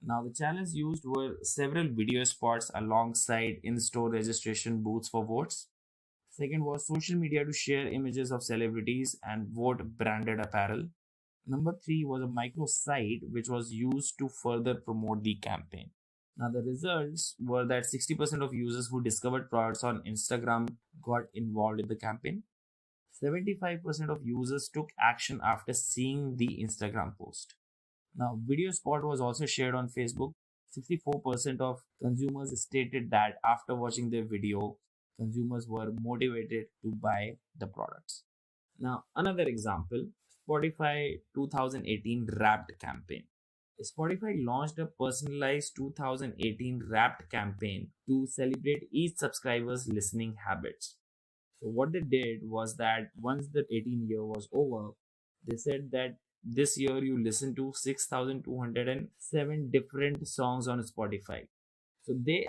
Now, the challenge used were several video spots alongside in-store registration booths for votes. Second was social media to share images of celebrities and vote branded apparel. Number three was a microsite which was used to further promote the campaign. Now, the results were that 60% of users who discovered products on Instagram got involved in the campaign. 75% of users took action after seeing the Instagram post. Now, video spot was also shared on Facebook. 64% of consumers stated that after watching their video, consumers were motivated to buy the products. Now, another example, Spotify 2018 Wrapped campaign. Spotify launched a personalized 2018 Wrapped campaign to celebrate each subscriber's listening habits. So what they did was that once the 18 year was over, they said that this year you listen to 6,207 different songs on Spotify. So they